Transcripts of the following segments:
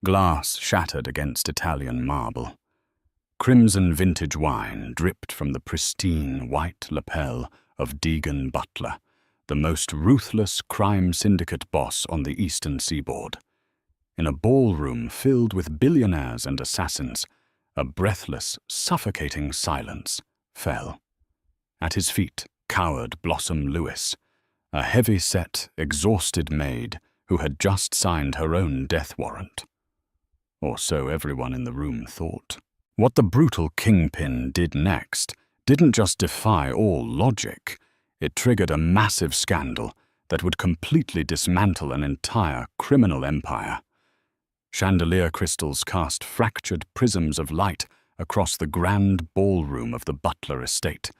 glass shattered against Italian marble. Crimson vintage wine dripped from the pristine white lapel of Deegan Butler, the most ruthless crime syndicate boss on the eastern seaboard. In a ballroom filled with billionaires and assassins, a breathless, suffocating silence fell. At his feet cowered Blossom Lewis, a heavy-set, exhausted maid who had just signed her own death warrant. Or so everyone in the room thought. What the brutal kingpin did next didn't just defy all logic, it triggered a massive scandal that would completely dismantle an entire criminal empire. Chandelier crystals cast fractured prisms of light across the grand ballroom of the Butler estate,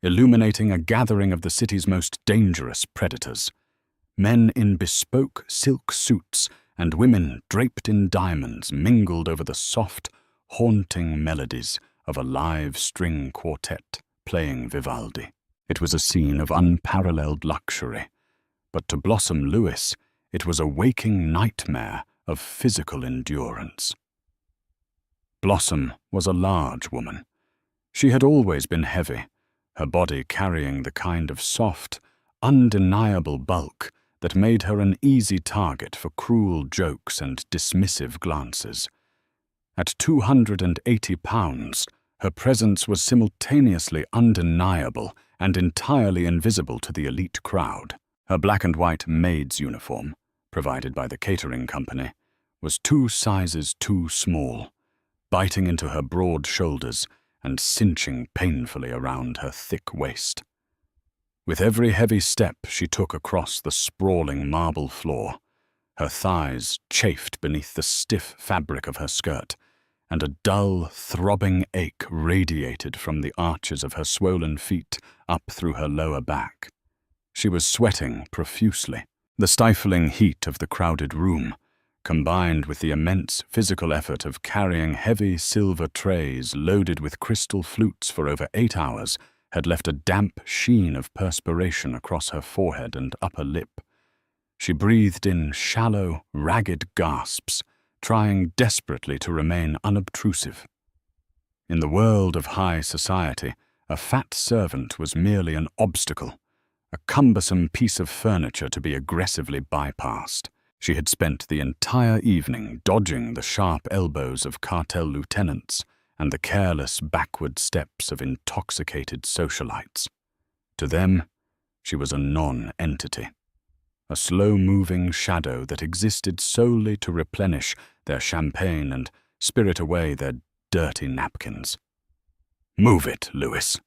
illuminating a gathering of the city's most dangerous predators. Men in bespoke silk suits and women draped in diamonds mingled over the soft, haunting melodies of a live string quartet playing Vivaldi. It was a scene of unparalleled luxury, but to Blossom Lewis, it was a waking nightmare of physical endurance. Blossom was a large woman. She had always been heavy, her body carrying the kind of soft, undeniable bulk that made her an easy target for cruel jokes and dismissive glances. At 280 pounds, her presence was simultaneously undeniable and entirely invisible to the elite crowd. Her black and white maid's uniform, provided by the catering company, was 2 sizes too small, biting into her broad shoulders and cinching painfully around her thick waist. With every heavy step she took across the sprawling marble floor, her thighs chafed beneath the stiff fabric of her skirt, and a dull, throbbing ache radiated from the arches of her swollen feet up through her lower back. She was sweating profusely. The stifling heat of the crowded room, combined with the immense physical effort of carrying heavy silver trays loaded with crystal flutes for over 8 hours, had left a damp sheen of perspiration across her forehead and upper lip. She breathed in shallow, ragged gasps, trying desperately to remain unobtrusive. In the world of high society, a fat servant was merely an obstacle, a cumbersome piece of furniture to be aggressively bypassed. She had spent the entire evening dodging the sharp elbows of cartel lieutenants and the careless backward steps of intoxicated socialites. To them, she was a non-entity, a slow-moving shadow that existed solely to replenish their champagne and spirit away their dirty napkins. "Move it, Lewis,"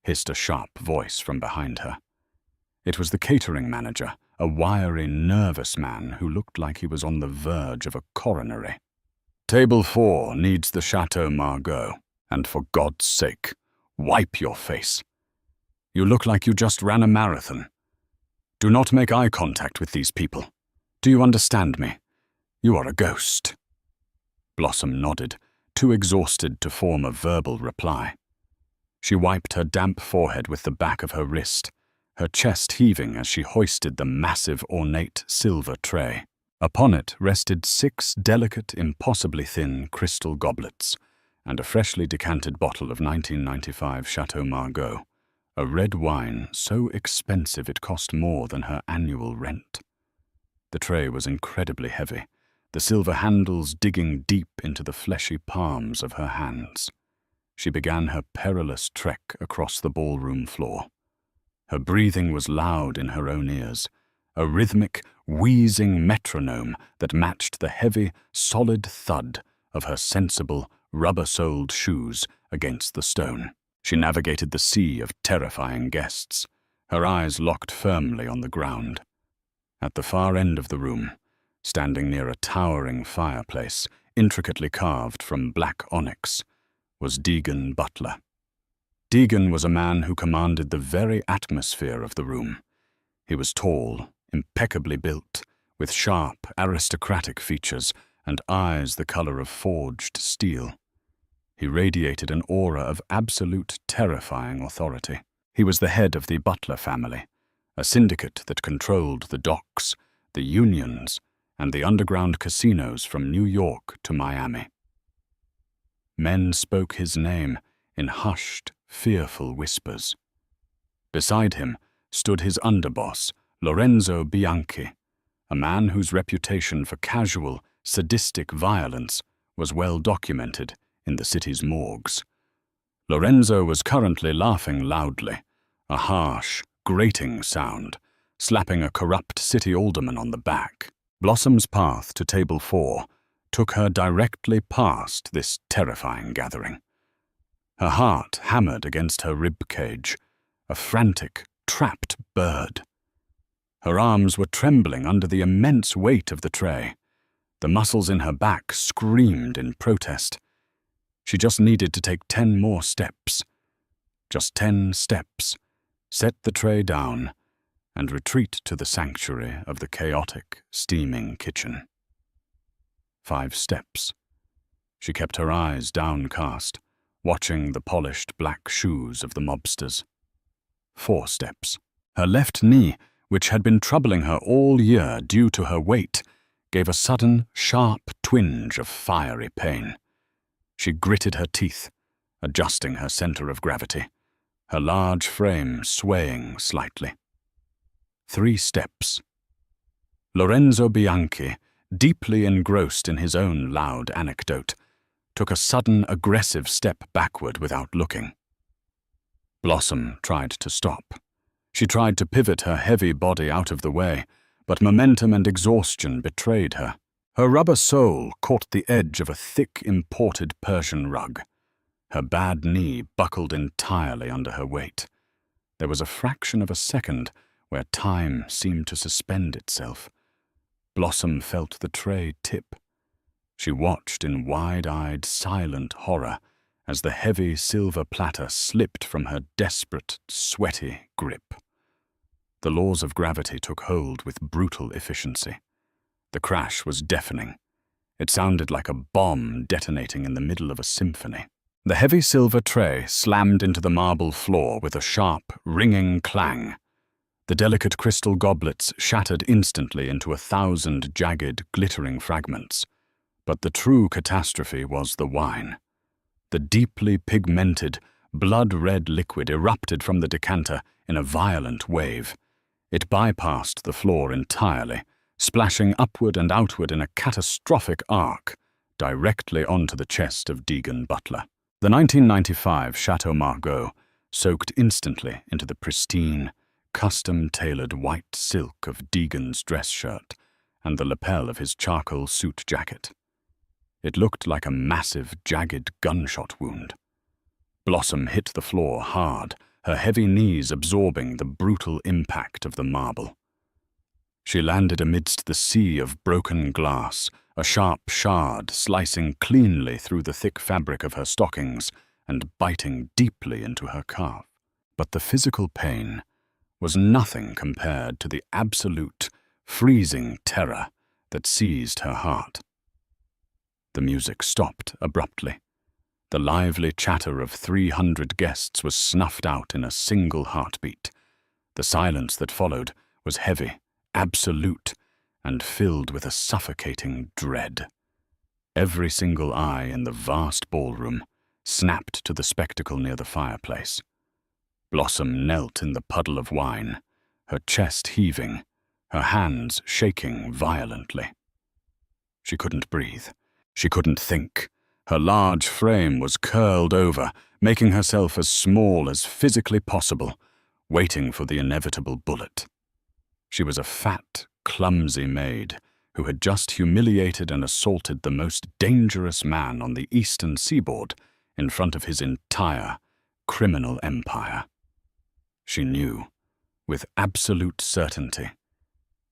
hissed a sharp voice from behind her. It was the catering manager, a wiry, nervous man who looked like he was on the verge of a coronary. "Table 4 needs the Chateau Margaux, and for God's sake, wipe your face. You look like you just ran a marathon. Do not make eye contact with these people. Do you understand me? You are a ghost." Blossom nodded, too exhausted to form a verbal reply. She wiped her damp forehead with the back of her wrist, her chest heaving as she hoisted the massive, ornate silver tray. Upon it rested 6 delicate, impossibly thin crystal goblets and a freshly decanted bottle of 1995 Chateau Margaux, a red wine so expensive it cost more than her annual rent. The tray was incredibly heavy, the silver handles digging deep into the fleshy palms of her hands. She began her perilous trek across the ballroom floor. Her breathing was loud in her own ears, a rhythmic, wheezing metronome that matched the heavy, solid thud of her sensible, rubber-soled shoes against the stone. She navigated the sea of terrifying guests, her eyes locked firmly on the ground. At the far end of the room, standing near a towering fireplace, intricately carved from black onyx, was Deegan Butler. Deegan was a man who commanded the very atmosphere of the room. He was tall, impeccably built, with sharp, aristocratic features and eyes the color of forged steel. He radiated an aura of absolute terrifying authority. He was the head of the Butler family, a syndicate that controlled the docks, the unions, and the underground casinos from New York to Miami. Men spoke his name in hushed, fearful whispers. Beside him stood his underboss, Lorenzo Bianchi, a man whose reputation for casual, sadistic violence was well documented in the city's morgues. Lorenzo was currently laughing loudly, a harsh, grating sound, slapping a corrupt city alderman on the back. Blossom's path to Table 4 took her directly past this terrifying gathering. Her heart hammered against her rib cage, a frantic, trapped bird. Her arms were trembling under the immense weight of the tray. The muscles in her back screamed in protest. She just needed to take 10 more steps. Just 10 steps, set the tray down, and retreat to the sanctuary of the chaotic, steaming kitchen. 5 steps. She kept her eyes downcast, watching the polished black shoes of the mobsters. 4 steps. Her left knee, which had been troubling her all year due to her weight, gave a sudden, sharp twinge of fiery pain. She gritted her teeth, adjusting her center of gravity, her large frame swaying slightly. 3 steps. Lorenzo Bianchi, deeply engrossed in his own loud anecdote, took a sudden, aggressive step backward without looking. Blossom tried to stop. She tried to pivot her heavy body out of the way, but momentum and exhaustion betrayed her. Her rubber sole caught the edge of a thick imported Persian rug. Her bad knee buckled entirely under her weight. There was a fraction of a second where time seemed to suspend itself. Blossom felt the tray tip. She watched in wide-eyed, silent horror as the heavy silver platter slipped from her desperate, sweaty grip. The laws of gravity took hold with brutal efficiency. The crash was deafening. It sounded like a bomb detonating in the middle of a symphony. The heavy silver tray slammed into the marble floor with a sharp, ringing clang. The delicate crystal goblets shattered instantly into 1,000 jagged, glittering fragments. But the true catastrophe was the wine. The deeply pigmented, blood-red liquid erupted from the decanter in a violent wave. It bypassed the floor entirely, splashing upward and outward in a catastrophic arc, directly onto the chest of Deegan Butler. The 1995 Chateau Margaux soaked instantly into the pristine, custom-tailored white silk of Deegan's dress shirt and the lapel of his charcoal suit jacket. It looked like a massive, jagged gunshot wound. Blossom hit the floor hard, her heavy knees absorbing the brutal impact of the marble. She landed amidst the sea of broken glass, a sharp shard slicing cleanly through the thick fabric of her stockings and biting deeply into her calf. But the physical pain was nothing compared to the absolute, freezing terror that seized her heart. The music stopped abruptly. The lively chatter of 300 guests was snuffed out in a single heartbeat. The silence that followed was heavy, absolute, and filled with a suffocating dread. Every single eye in the vast ballroom snapped to the spectacle near the fireplace. Blossom knelt in the puddle of wine, her chest heaving, her hands shaking violently. She couldn't breathe. She couldn't think. Her large frame was curled over, making herself as small as physically possible, waiting for the inevitable bullet. She was a fat, clumsy maid who had just humiliated and assaulted the most dangerous man on the eastern seaboard in front of his entire criminal empire. She knew, with absolute certainty,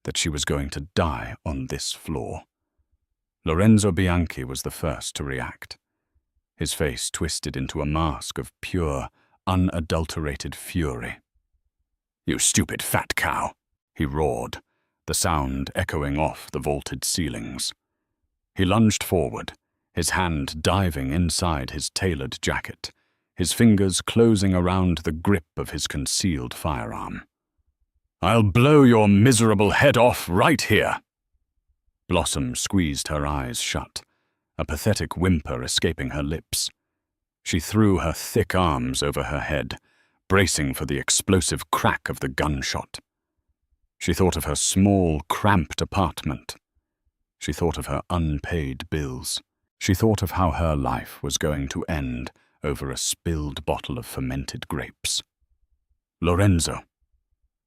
that she was going to die on this floor. Lorenzo Bianchi was the first to react. His face twisted into a mask of pure, unadulterated fury. "You stupid fat cow," he roared, the sound echoing off the vaulted ceilings. He lunged forward, his hand diving inside his tailored jacket, his fingers closing around the grip of his concealed firearm. "I'll blow your miserable head off right here." Blossom squeezed her eyes shut, a pathetic whimper escaping her lips. She threw her thick arms over her head, bracing for the explosive crack of the gunshot. She thought of her small, cramped apartment. She thought of her unpaid bills. She thought of how her life was going to end over a spilled bottle of fermented grapes. "Lorenzo."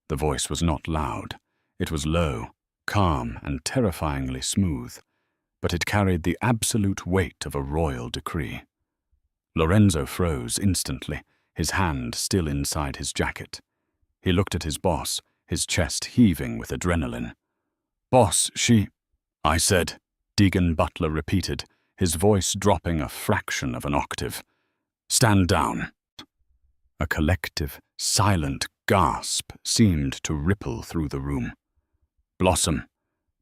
The voice was not loud. It was low, calm, and terrifyingly smooth, but it carried the absolute weight of a royal decree. Lorenzo froze instantly, his hand still inside his jacket. He looked at his boss, his chest heaving with adrenaline. "Boss, she—" "I said," Deegan Butler repeated, his voice dropping a fraction of an octave. "Stand down." A collective, silent gasp seemed to ripple through the room. Blossom,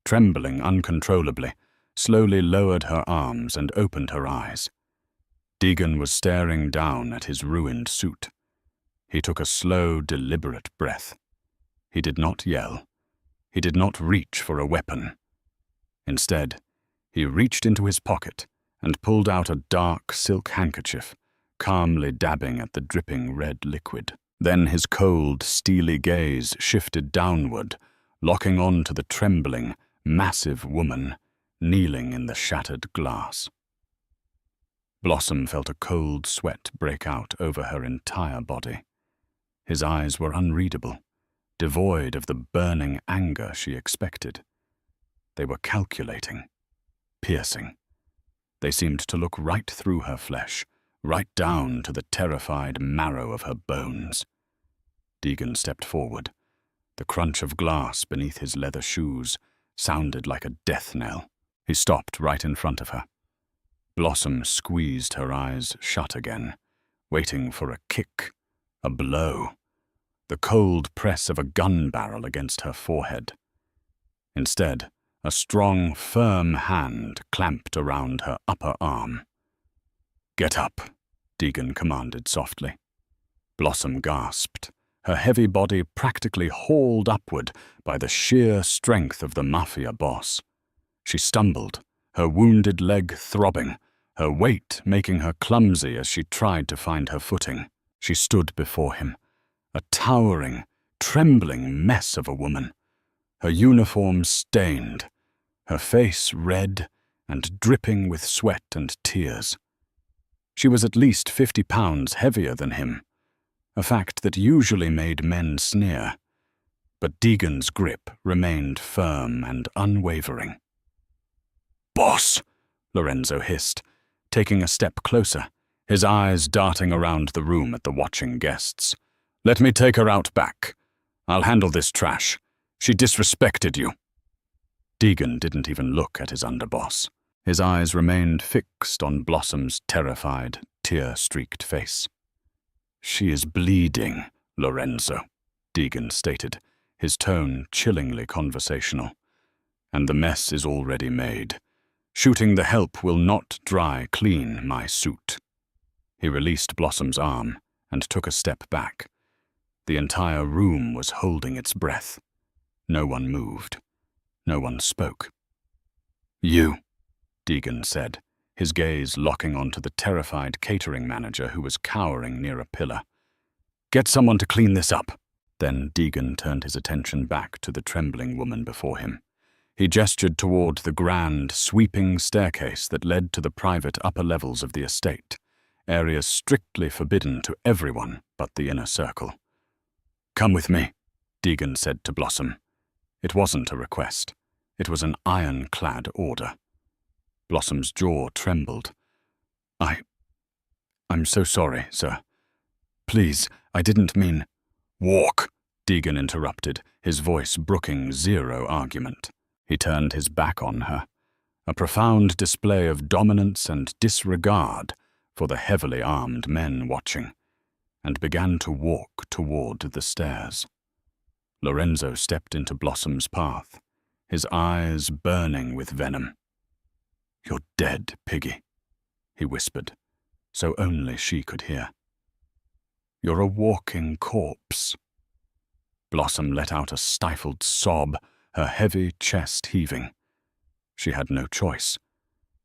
trembling uncontrollably, slowly lowered her arms and opened her eyes. Deegan was staring down at his ruined suit. He took a slow, deliberate breath. He did not yell. He did not reach for a weapon. Instead, he reached into his pocket and pulled out a dark silk handkerchief, calmly dabbing at the dripping red liquid. Then his cold, steely gaze shifted downward, locking on to the trembling, massive woman kneeling in the shattered glass. Blossom felt a cold sweat break out over her entire body. His eyes were unreadable, devoid of the burning anger she expected. They were calculating, piercing. They seemed to look right through her flesh, right down to the terrified marrow of her bones. Deegan stepped forward. The crunch of glass beneath his leather shoes sounded like a death knell. He stopped right in front of her. Blossom squeezed her eyes shut again, waiting for a kick, a blow, the cold press of a gun barrel against her forehead. Instead, a strong, firm hand clamped around her upper arm. "Get up," Deegan commanded softly. Blossom gasped, her heavy body practically hauled upward by the sheer strength of the Mafia Boss. She stumbled, her wounded leg throbbing, her weight making her clumsy as she tried to find her footing. She stood before him, a towering, trembling mess of a woman, her uniform stained, her face red and dripping with sweat and tears. She was at least 50 pounds heavier than him, a fact that usually made men sneer. But Deegan's grip remained firm and unwavering. "Boss!" Lorenzo hissed, taking a step closer, his eyes darting around the room at the watching guests. "Let me take her out back. I'll handle this trash. She disrespected you." Deegan didn't even look at his underboss. His eyes remained fixed on Blossom's terrified, tear-streaked face. "She is bleeding, Lorenzo," Deegan stated, his tone chillingly conversational. "And the mess is already made. Shooting the help will not dry clean my suit." He released Blossom's arm and took a step back. The entire room was holding its breath. No one moved. No one spoke. "You," Deegan said, his gaze locking onto the terrified catering manager who was cowering near a pillar. "Get someone to clean this up." Then Deegan turned his attention back to the trembling woman before him. He gestured toward the grand, sweeping staircase that led to the private upper levels of the estate, areas strictly forbidden to everyone but the inner circle. "Come with me," Deegan said to Blossom. It wasn't a request. It was an ironclad order. Blossom's jaw trembled. I'm so sorry, sir. Please, I didn't mean—" "Walk," Deegan interrupted, his voice brooking zero argument. He turned his back on her, a profound display of dominance and disregard for the heavily armed men watching, and began to walk toward the stairs. Lorenzo stepped into Blossom's path, his eyes burning with venom. "You're dead, Piggy," he whispered, so only she could hear. "You're a walking corpse." Blossom let out a stifled sob, her heavy chest heaving. She had no choice.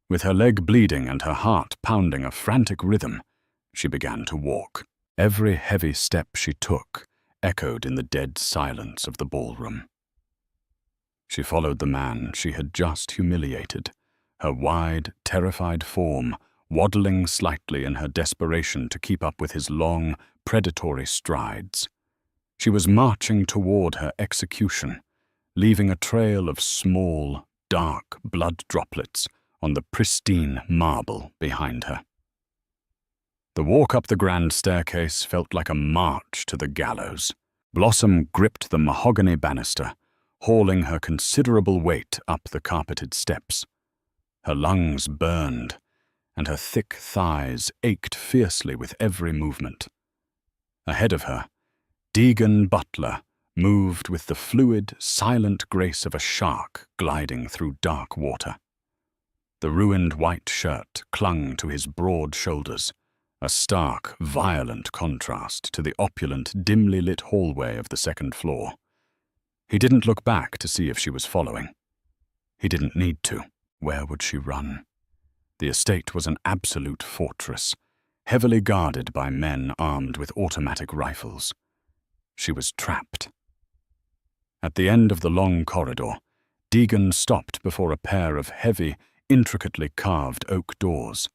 With her leg bleeding and her heart pounding a frantic rhythm, she began to walk. Every heavy step she took echoed in the dead silence of the ballroom. She followed the man she had just humiliated, her wide, terrified form waddling slightly in her desperation to keep up with his long, predatory strides. She was marching toward her execution, leaving a trail of small, dark blood droplets on the pristine marble behind her. The walk up the grand staircase felt like a march to the gallows. Blossom gripped the mahogany banister, hauling her considerable weight up the carpeted steps. Her lungs burned, and her thick thighs ached fiercely with every movement. Ahead of her, Deegan Butler moved with the fluid, silent grace of a shark gliding through dark water. The ruined white shirt clung to his broad shoulders, a stark, violent contrast to the opulent, dimly lit hallway of the second floor. He didn't look back to see if she was following. He didn't need to. Where would she run? The estate was an absolute fortress, heavily guarded by men armed with automatic rifles. She was trapped. At the end of the long corridor, Deegan stopped before a pair of heavy, intricately carved oak doors.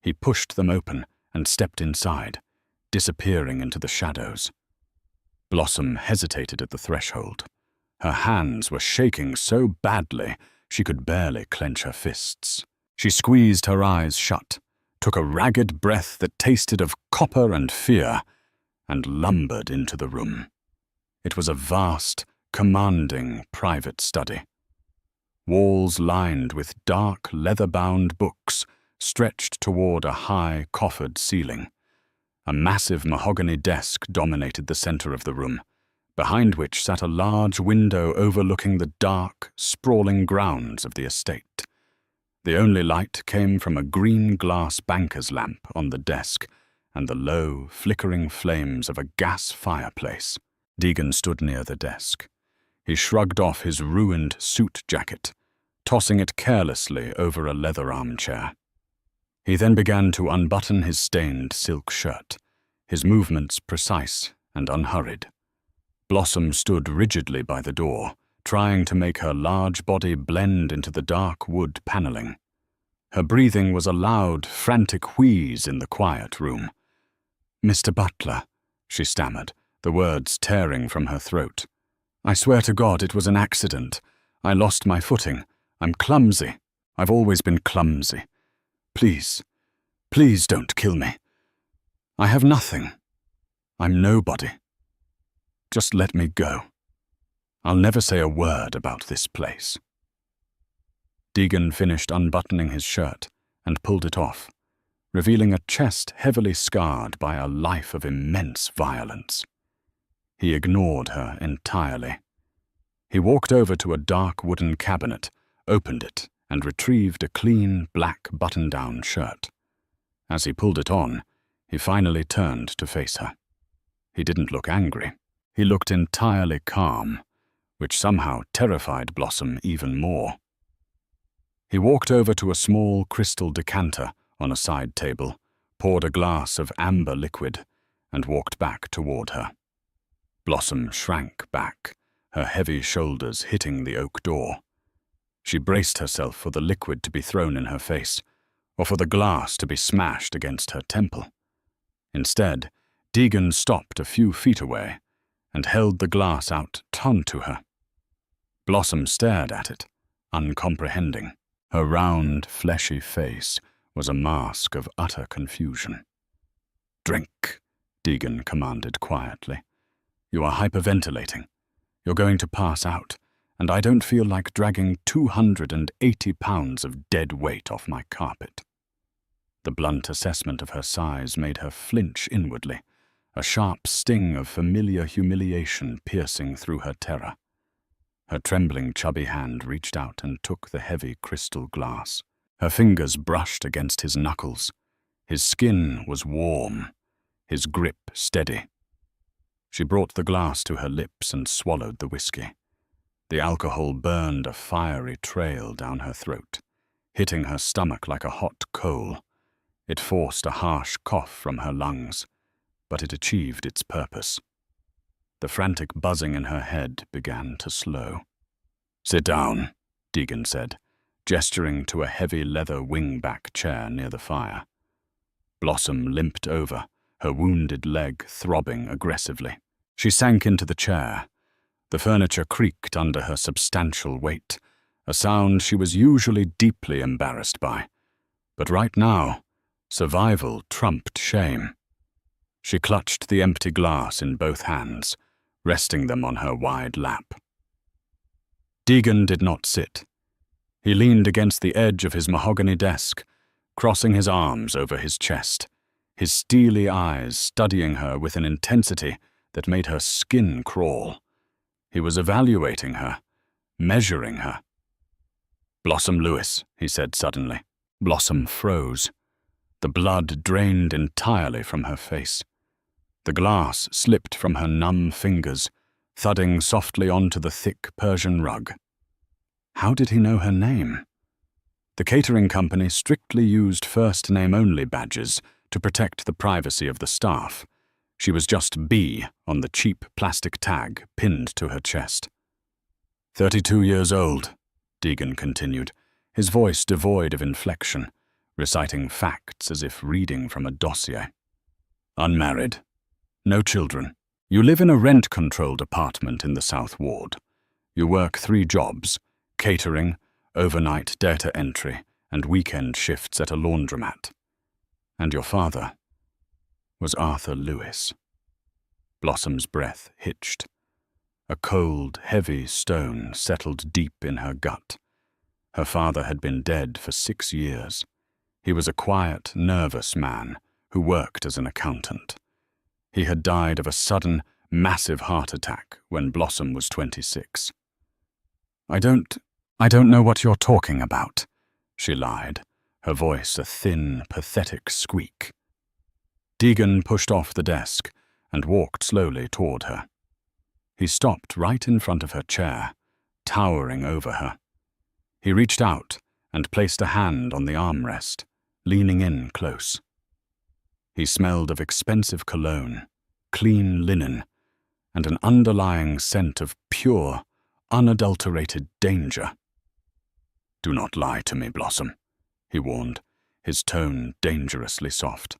He pushed them open and stepped inside, disappearing into the shadows. Blossom hesitated at the threshold. Her hands were shaking so badly she could barely clench her fists. She squeezed her eyes shut, took a ragged breath that tasted of copper and fear, and lumbered into the room. It was a vast, commanding private study. Walls lined with dark, leather-bound books stretched toward a high, coffered ceiling. A massive mahogany desk dominated the center of the room, behind which sat a large window overlooking the dark, sprawling grounds of the estate. The only light came from a green glass banker's lamp on the desk and the low, flickering flames of a gas fireplace. Deegan stood near the desk. He shrugged off his ruined suit jacket, tossing it carelessly over a leather armchair. He then began to unbutton his stained silk shirt, his movements precise and unhurried. Blossom stood rigidly by the door, trying to make her large body blend into the dark wood paneling. Her breathing was a loud, frantic wheeze in the quiet room. "Mr. Butler," she stammered, the words tearing from her throat. "I swear to God it was an accident. I lost my footing. I'm clumsy. I've always been clumsy. Please, please don't kill me. I have nothing. I'm nobody. Just let me go. I'll never say a word about this place." Deegan finished unbuttoning his shirt and pulled it off, revealing a chest heavily scarred by a life of immense violence. He ignored her entirely. He walked over to a dark wooden cabinet, opened it, and retrieved a clean, black button-down shirt. As he pulled it on, he finally turned to face her. He didn't look angry. He looked entirely calm, which somehow terrified Blossom even more. He walked over to a small crystal decanter on a side table, poured a glass of amber liquid, and walked back toward her. Blossom shrank back, her heavy shoulders hitting the oak door. She braced herself for the liquid to be thrown in her face, or for the glass to be smashed against her temple. Instead, Deegan stopped a few feet away and held the glass out onto her. Blossom stared at it, uncomprehending. Her round, fleshy face was a mask of utter confusion. "Drink," Deegan commanded quietly. "You are hyperventilating. You're going to pass out, and I don't feel like dragging 280 pounds of dead weight off my carpet." The blunt assessment of her size made her flinch inwardly, a sharp sting of familiar humiliation piercing through her terror. Her trembling, chubby hand reached out and took the heavy crystal glass. Her fingers brushed against his knuckles. His skin was warm, his grip steady. She brought the glass to her lips and swallowed the whiskey. The alcohol burned a fiery trail down her throat, hitting her stomach like a hot coal. It forced a harsh cough from her lungs, but it achieved its purpose. The frantic buzzing in her head began to slow. "Sit down," Deegan said, gesturing to a heavy leather wing-back chair near the fire. Blossom limped over, her wounded leg throbbing aggressively. She sank into the chair. The furniture creaked under her substantial weight, a sound she was usually deeply embarrassed by. But right now, survival trumped shame. She clutched the empty glass in both hands, resting them on her wide lap. Deegan did not sit. He leaned against the edge of his mahogany desk, crossing his arms over his chest, his steely eyes studying her with an intensity that made her skin crawl. He was evaluating her, measuring her. "Blossom Lewis," he said suddenly. Blossom froze. The blood drained entirely from her face. The glass slipped from her numb fingers, thudding softly onto the thick Persian rug. How did he know her name? The catering company strictly used first-name-only badges to protect the privacy of the staff. She was just B on the cheap plastic tag pinned to her chest. 32 years old, Deegan continued, his voice devoid of inflection, reciting facts as if reading from a dossier. Unmarried. No children. You live in a rent-controlled apartment in the South Ward. You work 3 jobs, catering, overnight data entry, and weekend shifts at a laundromat. And your father was Arthur Lewis. Blossom's breath hitched. A cold, heavy stone settled deep in her gut. Her father had been dead for 6 years. He was a quiet, nervous man who worked as an accountant. He had died of a sudden, massive heart attack when Blossom was 26. I don't know what you're talking about, she lied, her voice a thin, pathetic squeak. Deegan pushed off the desk and walked slowly toward her. He stopped right in front of her chair, towering over her. He reached out and placed a hand on the armrest, leaning in close. He smelled of expensive cologne, clean linen, and an underlying scent of pure, unadulterated danger. "Do not lie to me, Blossom," he warned, his tone dangerously soft.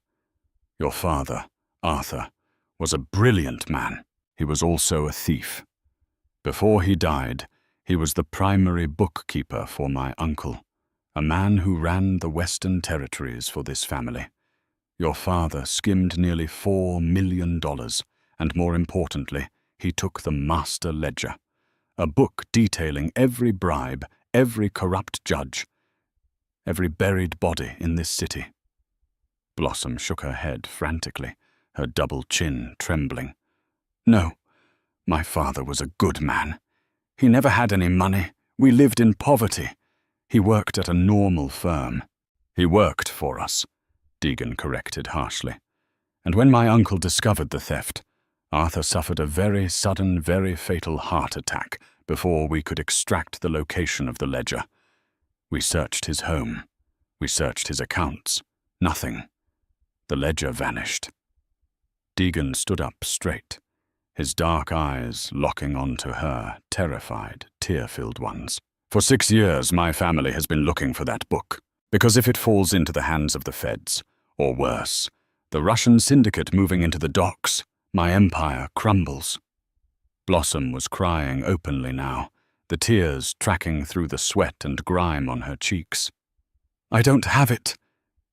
"Your father, Arthur, was a brilliant man. He was also a thief. Before he died, he was the primary bookkeeper for my uncle, a man who ran the Western Territories for this family. Your father skimmed nearly $4 million, and more importantly, he took the master ledger, a book detailing every bribe, every corrupt judge, every buried body in this city." Blossom shook her head frantically, her double chin trembling. "No, my father was a good man. He never had any money. We lived in poverty. He worked at a normal firm." "He worked for us," Deegan corrected harshly. "And when my uncle discovered the theft, Arthur suffered a very sudden, very fatal heart attack before we could extract the location of the ledger. We searched his home. We searched his accounts. Nothing. The ledger vanished." Deegan stood up straight, his dark eyes locking onto her, terrified, tear-filled ones. "For 6 years, my family has been looking for that book, because if it falls into the hands of the feds, or worse, the Russian syndicate moving into the docks, my empire crumbles." Blossom was crying openly now, the tears tracking through the sweat and grime on her cheeks. "I don't have it,"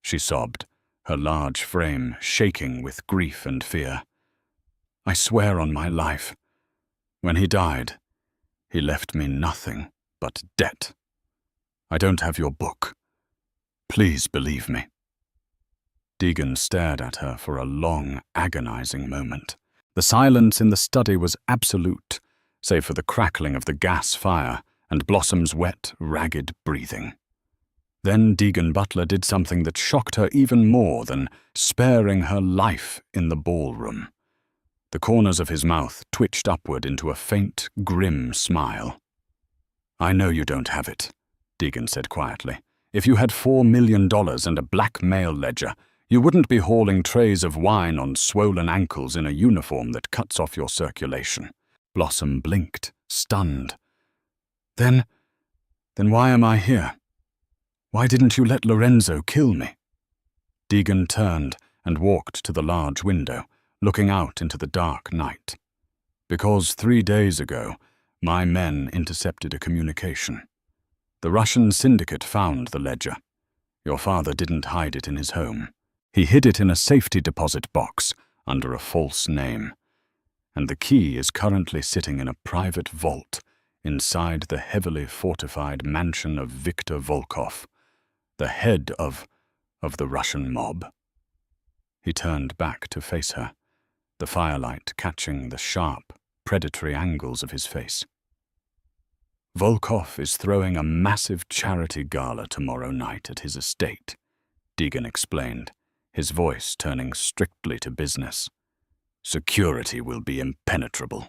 she sobbed, her large frame shaking with grief and fear. "I swear on my life. When he died, he left me nothing but debt. I don't have your book. Please believe me." Deegan stared at her for a long, agonizing moment. The silence in the study was absolute, save for the crackling of the gas fire and Blossom's wet, ragged breathing. Then Deegan Butler did something that shocked her even more than sparing her life in the ballroom. The corners of his mouth twitched upward into a faint, grim smile. I know you don't have it, Deegan said quietly. If you had $4 million and a blackmail ledger, you wouldn't be hauling trays of wine on swollen ankles in a uniform that cuts off your circulation. Blossom blinked, stunned. Then why am I here? Why didn't you let Lorenzo kill me? Deegan turned and walked to the large window, looking out into the dark night. Because 3 days ago, my men intercepted a communication. The Russian syndicate found the ledger. Your father didn't hide it in his home. He hid it in a safety deposit box under a false name. And the key is currently sitting in a private vault inside the heavily fortified mansion of Viktor Volkov, the head of the Russian mob. He turned back to face her, the firelight catching the sharp, predatory angles of his face. Volkov is throwing a massive charity gala tomorrow night at his estate, Deegan explained, his voice turning strictly to business. Security will be impenetrable.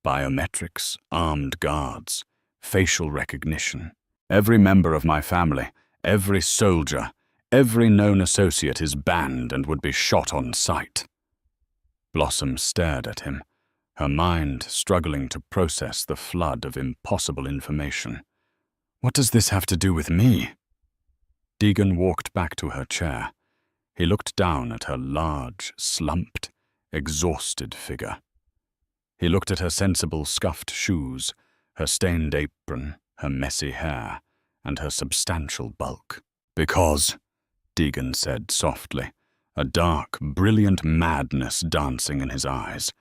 Biometrics, armed guards, facial recognition. Every member of my family, every soldier, every known associate is banned and would be shot on sight. Blossom stared at him, her mind struggling to process the flood of impossible information. What does this have to do with me? Deegan walked back to her chair. He looked down at her large, slumped, exhausted figure. He looked at her sensible scuffed shoes, her stained apron, her messy hair, and her substantial bulk. Because, Deegan said softly, a dark, brilliant madness dancing in his eyes,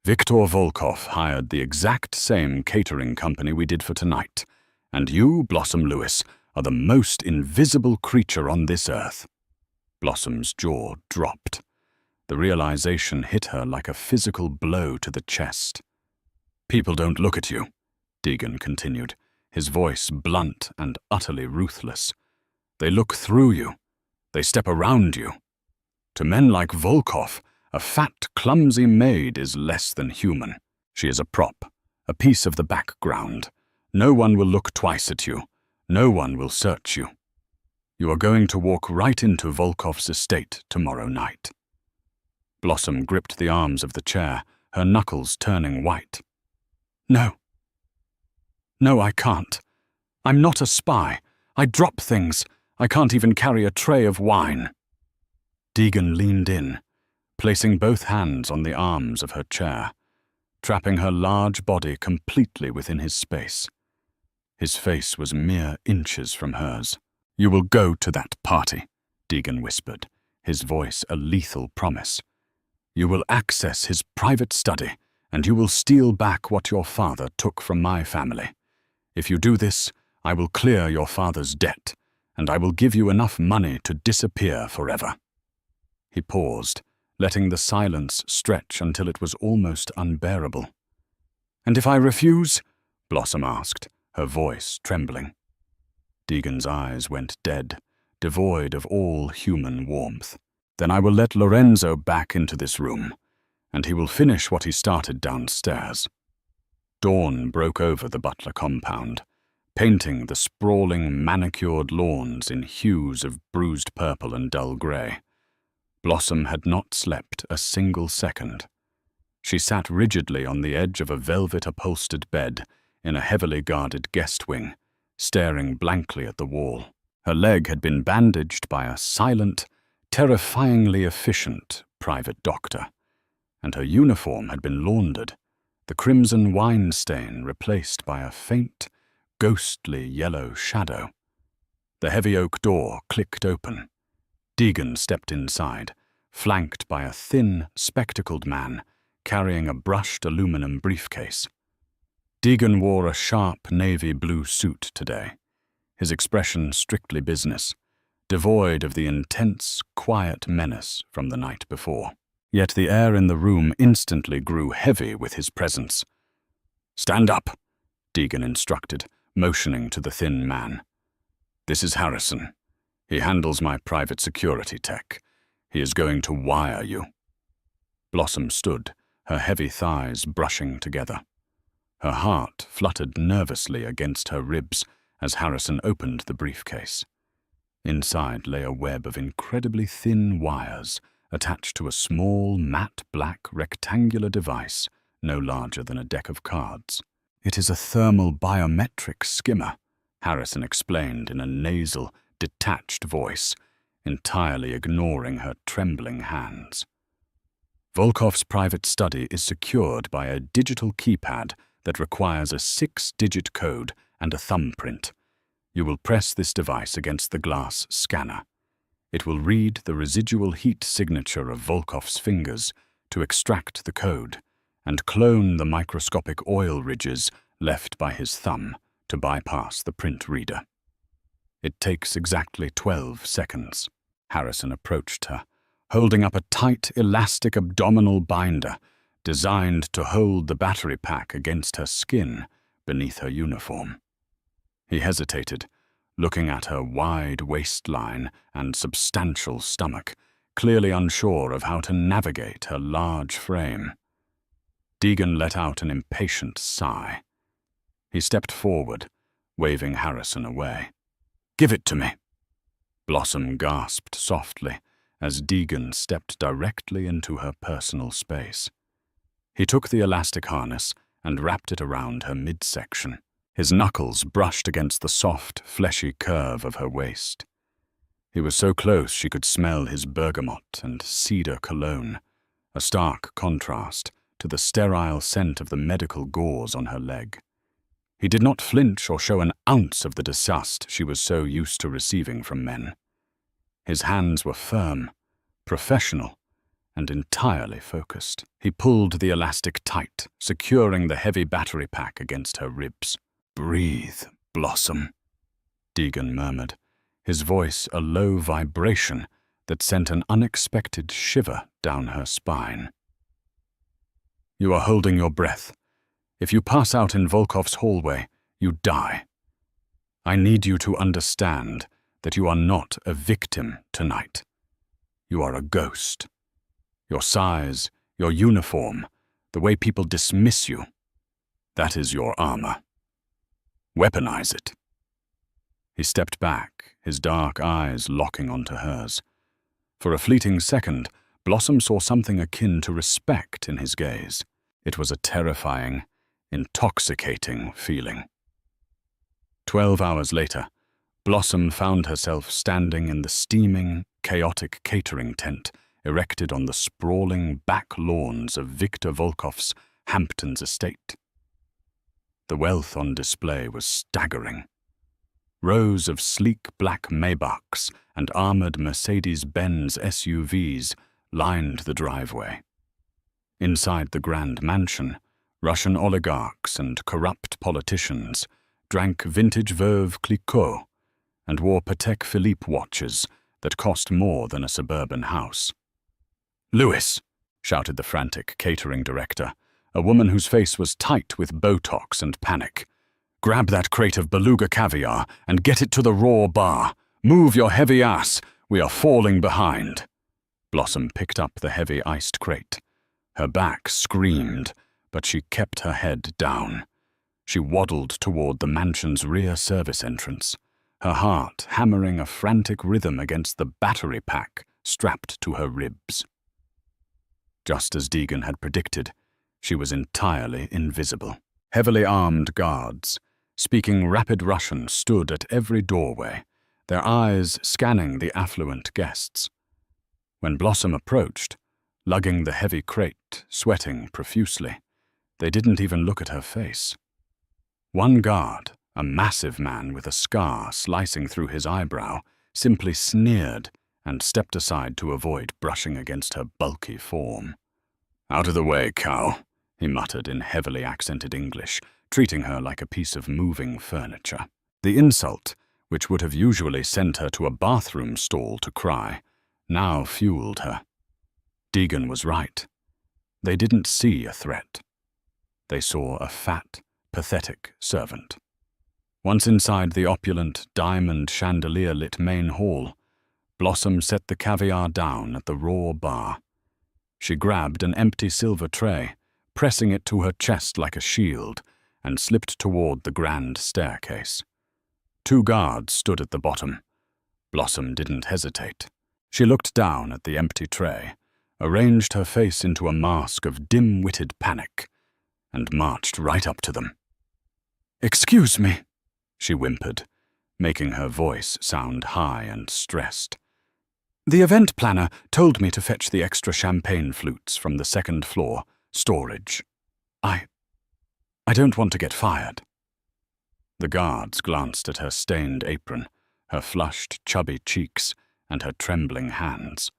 Viktor Volkov hired the exact same catering company we did for tonight, and you, Blossom Lewis, are the most invisible creature on this earth. Blossom's jaw dropped. The realization hit her like a physical blow to the chest. People don't look at you, Deegan continued, his voice blunt and utterly ruthless. They look through you. They step around you. To men like Volkov, a fat, clumsy maid is less than human. She is a prop, a piece of the background. No one will look twice at you. No one will search you. You are going to walk right into Volkov's estate tomorrow night. Blossom gripped the arms of the chair, her knuckles turning white. No. No, I can't. I'm not a spy. I drop things. I can't even carry a tray of wine. Deegan leaned in, placing both hands on the arms of her chair, trapping her large body completely within his space. His face was mere inches from hers. You will go to that party, Deegan whispered, his voice a lethal promise. You will access his private study, and you will steal back what your father took from my family. If you do this, I will clear your father's debt, and I will give you enough money to disappear forever. He paused, letting the silence stretch until it was almost unbearable. And if I refuse? Blossom asked, her voice trembling. Deegan's eyes went dead, devoid of all human warmth. Then I will let Lorenzo back into this room, and he will finish what he started downstairs. Dawn broke over the Butler compound, painting the sprawling, manicured lawns in hues of bruised purple and dull grey. Blossom had not slept a single second. She sat rigidly on the edge of a velvet-upholstered bed in a heavily guarded guest wing, staring blankly at the wall. Her leg had been bandaged by a silent, terrifyingly efficient private doctor, and her uniform had been laundered, the crimson wine stain replaced by a faint, ghostly yellow shadow. The heavy oak door clicked open. Deegan stepped inside, flanked by a thin, spectacled man carrying a brushed aluminum briefcase. Deegan wore a sharp navy blue suit today, his expression strictly business, devoid of the intense, quiet menace from the night before. Yet the air in the room instantly grew heavy with his presence. "Stand up," Deegan instructed, motioning to the thin man. "This is Harrison. He handles my private security tech. He is going to wire you." Blossom stood, her heavy thighs brushing together. Her heart fluttered nervously against her ribs as Harrison opened the briefcase. Inside lay a web of incredibly thin wires attached to a small, matte black rectangular device no larger than a deck of cards. "It is a thermal biometric skimmer," Harrison explained in a nasal, detached voice, entirely ignoring her trembling hands. "Volkov's private study is secured by a digital keypad that requires a 6-digit code and a thumbprint. You will press this device against the glass scanner. It will read the residual heat signature of Volkov's fingers to extract the code and clone the microscopic oil ridges left by his thumb to bypass the print reader. It takes exactly 12 seconds. Harrison approached her, holding up a tight, elastic abdominal binder designed to hold the battery pack against her skin beneath her uniform. He hesitated, looking at her wide waistline and substantial stomach, clearly unsure of how to navigate her large frame. Deegan let out an impatient sigh. He stepped forward, waving Harrison away. "Give it to me." Blossom gasped softly as Deegan stepped directly into her personal space. He took the elastic harness and wrapped it around her midsection. His knuckles brushed against the soft, fleshy curve of her waist. He was so close she could smell his bergamot and cedar cologne, a stark contrast to the sterile scent of the medical gauze on her leg. He did not flinch or show an ounce of the disgust she was so used to receiving from men. His hands were firm, professional, and entirely focused. He pulled the elastic tight, securing the heavy battery pack against her ribs. "Breathe, Blossom," Deegan murmured, his voice a low vibration that sent an unexpected shiver down her spine. "You are holding your breath. If you pass out in Volkov's hallway, you die. I need you to understand that you are not a victim tonight. You are a ghost. Your size, your uniform, the way people dismiss you, that is your armor. Weaponize it." He stepped back, his dark eyes locking onto hers. For a fleeting second, Blossom saw something akin to respect in his gaze. It was a terrifying, intoxicating feeling. 12 hours later, Blossom found herself standing in the steaming, chaotic catering tent erected on the sprawling back lawns of Victor Volkov's Hamptons estate. The wealth on display was staggering. Rows of sleek black Maybachs and armored Mercedes-Benz SUVs lined the driveway. Inside the grand mansion, Russian oligarchs and corrupt politicians drank vintage Veuve Clicquot and wore Patek Philippe watches that cost more than a suburban house. "Louis!" shouted the frantic catering director, a woman whose face was tight with Botox and panic. "Grab that crate of beluga caviar and get it to the raw bar. Move your heavy ass. We are falling behind." Blossom picked up the heavy iced crate. Her back screamed, but she kept her head down. She waddled toward the mansion's rear service entrance, her heart hammering a frantic rhythm against the battery pack strapped to her ribs. Just as Deegan had predicted, she was entirely invisible. Heavily armed guards, speaking rapid Russian, stood at every doorway, their eyes scanning the affluent guests. When Blossom approached, lugging the heavy crate, sweating profusely, they didn't even look at her face. One guard, a massive man with a scar slicing through his eyebrow, simply sneered and stepped aside to avoid brushing against her bulky form. "Out of the way, cow," he muttered in heavily accented English, treating her like a piece of moving furniture. The insult, which would have usually sent her to a bathroom stall to cry, now fueled her. Deegan was right. They didn't see a threat. They saw a fat, pathetic servant. Once inside the opulent, diamond chandelier-lit main hall, Blossom set the caviar down at the raw bar. She grabbed an empty silver tray, pressing it to her chest like a shield, and slipped toward the grand staircase. 2 guards stood at the bottom. Blossom didn't hesitate. She looked down at the empty tray, arranged her face into a mask of dim-witted panic, and marched right up to them. "Excuse me," she whimpered, making her voice sound high and stressed. "The event planner told me to fetch the extra champagne flutes from the 2nd floor storage. I don't want to get fired." The guards glanced at her stained apron, her flushed, chubby cheeks, and her trembling hands.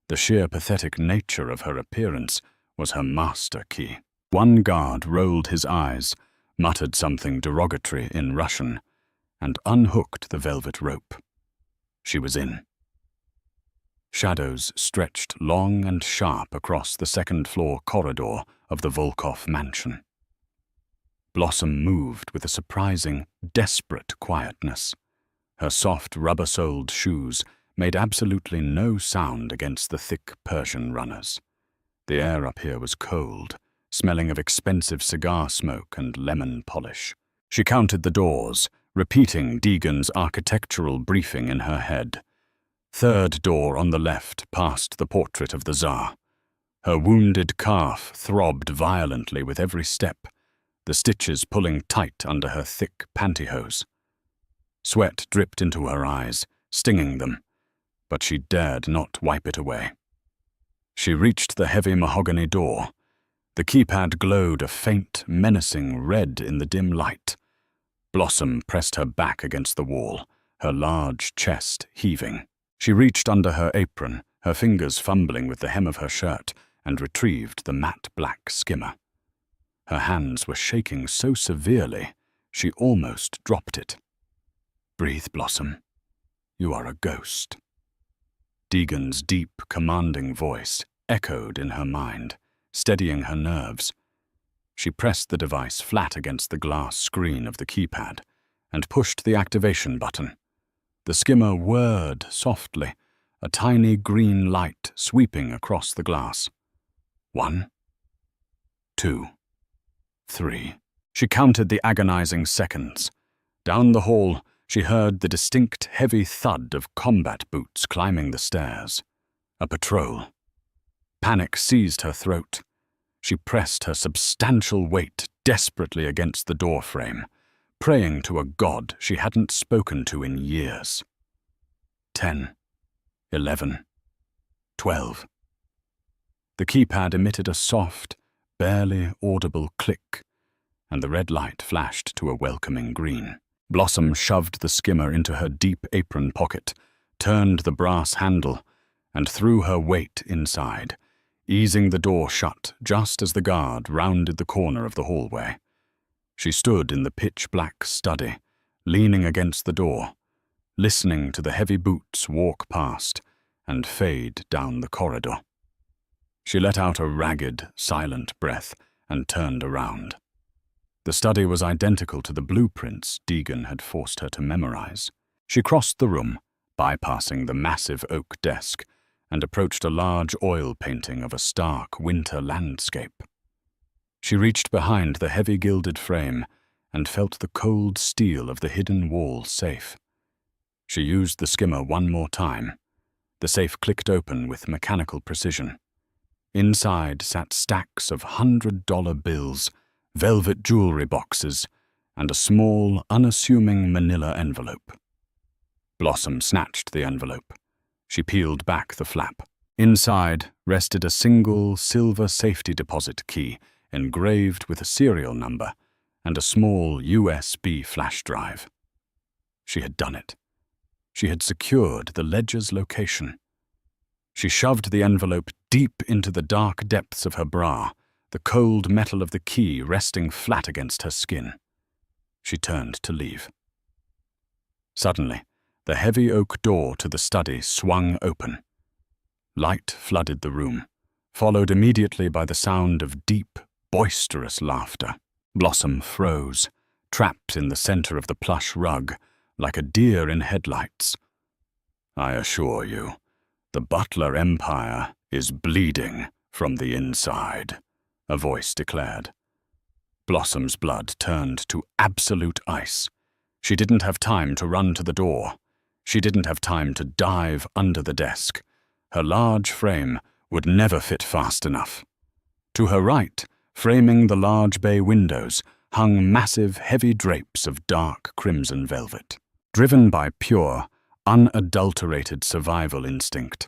The sheer pathetic nature of her appearance was her master key. One guard rolled his eyes, muttered something derogatory in Russian, and unhooked the velvet rope. She was in. Shadows stretched long and sharp across the 2nd floor corridor of the Volkov mansion. Blossom moved with a surprising, desperate quietness. Her soft, rubber-soled shoes made absolutely no sound against the thick Persian runners. The air up here was cold, smelling of expensive cigar smoke and lemon polish. She counted the doors, repeating Deegan's architectural briefing in her head. 3rd door on the left past the portrait of the Tsar. Her wounded calf throbbed violently with every step, the stitches pulling tight under her thick pantyhose. Sweat dripped into her eyes, stinging them, but she dared not wipe it away. She reached the heavy mahogany door. The keypad glowed a faint, menacing red in the dim light. Blossom pressed her back against the wall, her large chest heaving. She reached under her apron, her fingers fumbling with the hem of her shirt, and retrieved the matte black skimmer. Her hands were shaking so severely, she almost dropped it. "Breathe, Blossom. You are a ghost." Deegan's deep, commanding voice echoed in her mind, steadying her nerves. She pressed the device flat against the glass screen of the keypad and pushed the activation button. The skimmer whirred softly, a tiny green light sweeping across the glass. 1, 2, 3. She counted the agonizing seconds. Down the hall, she heard the distinct heavy thud of combat boots climbing the stairs. A patrol. Panic seized her throat. She pressed her substantial weight desperately against the doorframe, praying to a god she hadn't spoken to in years. 10, 11, 12. The keypad emitted a soft, barely audible click, and the red light flashed to a welcoming green. Blossom shoved the skimmer into her deep apron pocket, turned the brass handle, and threw her weight inside, easing the door shut just as the guard rounded the corner of the hallway. She stood in the pitch-black study, leaning against the door, listening to the heavy boots walk past and fade down the corridor. She let out a ragged, silent breath and turned around. The study was identical to the blueprints Deegan had forced her to memorize. She crossed the room, bypassing the massive oak desk, and approached a large oil painting of a stark winter landscape. She reached behind the heavy gilded frame and felt the cold steel of the hidden wall safe. She used the skimmer one more time. The safe clicked open with mechanical precision. Inside sat stacks of $100 bills, velvet jewelry boxes, and a small, unassuming manila envelope. Blossom snatched the envelope. She peeled back the flap. Inside rested a single silver safety deposit key engraved with a serial number and a small USB flash drive. She had done it. She had secured the ledger's location. She shoved the envelope deep into the dark depths of her bra, the cold metal of the key resting flat against her skin. She turned to leave. Suddenly, the heavy oak door to the study swung open. Light flooded the room, followed immediately by the sound of deep, boisterous laughter. Blossom froze, trapped in the center of the plush rug, like a deer in headlights. "I assure you, the Butler Empire is bleeding from the inside," a voice declared. Blossom's blood turned to absolute ice. She didn't have time to run to the door. She didn't have time to dive under the desk. Her large frame would never fit fast enough. To her right, framing the large bay windows, hung massive, heavy drapes of dark crimson velvet. Driven by pure, unadulterated survival instinct,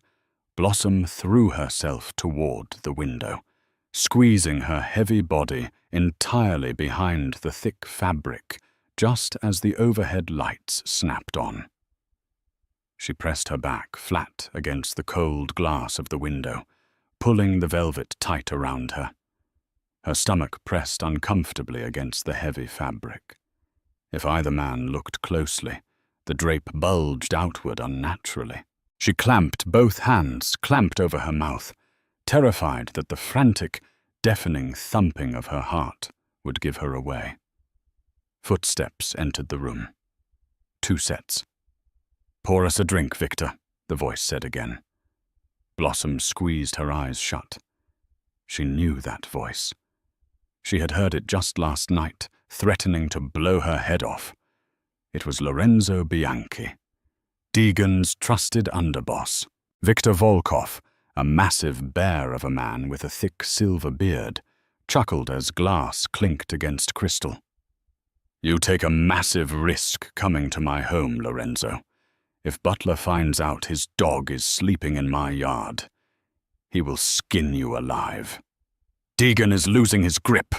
Blossom threw herself toward the window, squeezing her heavy body entirely behind the thick fabric just as the overhead lights snapped on. She pressed her back flat against the cold glass of the window, pulling the velvet tight around her. Her stomach pressed uncomfortably against the heavy fabric. If either man looked closely, the drape bulged outward unnaturally. She clamped both hands, clamped over her mouth, terrified that the frantic, deafening thumping of her heart would give her away. Footsteps entered the room. 2 sets. "Pour us a drink, Victor," the voice said again. Blossom squeezed her eyes shut. She knew that voice. She had heard it just last night, threatening to blow her head off. It was Lorenzo Bianchi, Deegan's trusted underboss. Victor Volkov, a massive bear of a man with a thick silver beard, chuckled as glass clinked against crystal. "You take a massive risk coming to my home, Lorenzo. If Butler finds out his dog is sleeping in my yard, he will skin you alive." "Deegan is losing his grip,"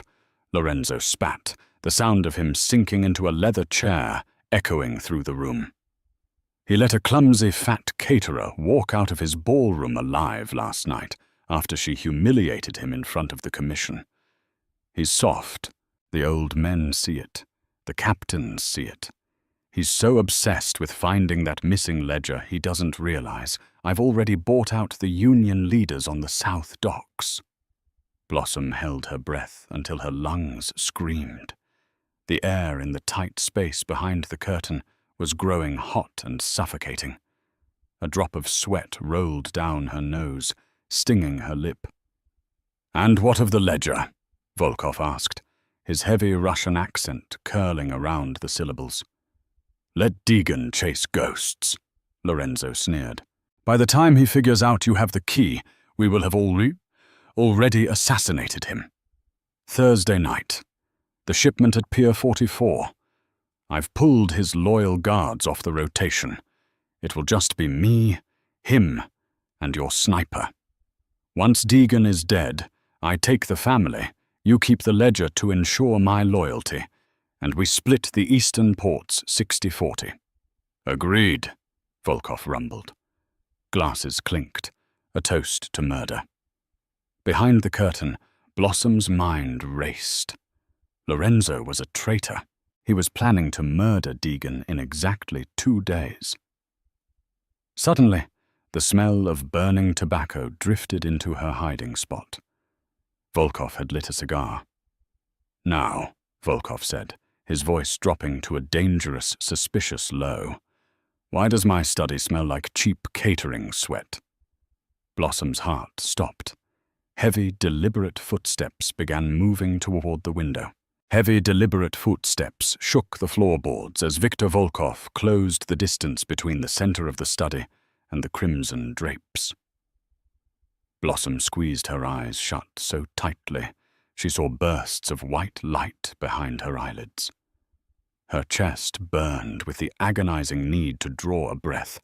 Lorenzo spat, the sound of him sinking into a leather chair echoing through the room. "He let a clumsy fat caterer walk out of his ballroom alive last night after she humiliated him in front of the commission. He's soft. The old men see it. The captains see it. He's so obsessed with finding that missing ledger he doesn't realize I've already bought out the union leaders on the South Docks." Blossom held her breath until her lungs screamed. The air in the tight space behind the curtain was growing hot and suffocating. A drop of sweat rolled down her nose, stinging her lip. "And what of the ledger?" Volkov asked, his heavy Russian accent curling around the syllables. "Let Deegan chase ghosts," Lorenzo sneered. "By the time he figures out you have the key, we will have already assassinated him. Thursday night. The shipment at Pier 44. I've pulled his loyal guards off the rotation. It will just be me, him, and your sniper. Once Deegan is dead, I take the family, you keep the ledger to ensure my loyalty, and we split the eastern ports 60-40. "Agreed," Volkov rumbled. Glasses clinked, a toast to murder. Behind the curtain, Blossom's mind raced. Lorenzo was a traitor. He was planning to murder Deegan in exactly 2 days. Suddenly, the smell of burning tobacco drifted into her hiding spot. Volkov had lit a cigar. "Now," Volkov said, his voice dropping to a dangerous, suspicious low, "why does my study smell like cheap catering sweat?" Blossom's heart stopped. Heavy, deliberate footsteps began moving toward the window. Heavy, deliberate footsteps shook the floorboards as Victor Volkov closed the distance between the center of the study and the crimson drapes. Blossom squeezed her eyes shut so tightly she saw bursts of white light behind her eyelids. Her chest burned with the agonizing need to draw a breath,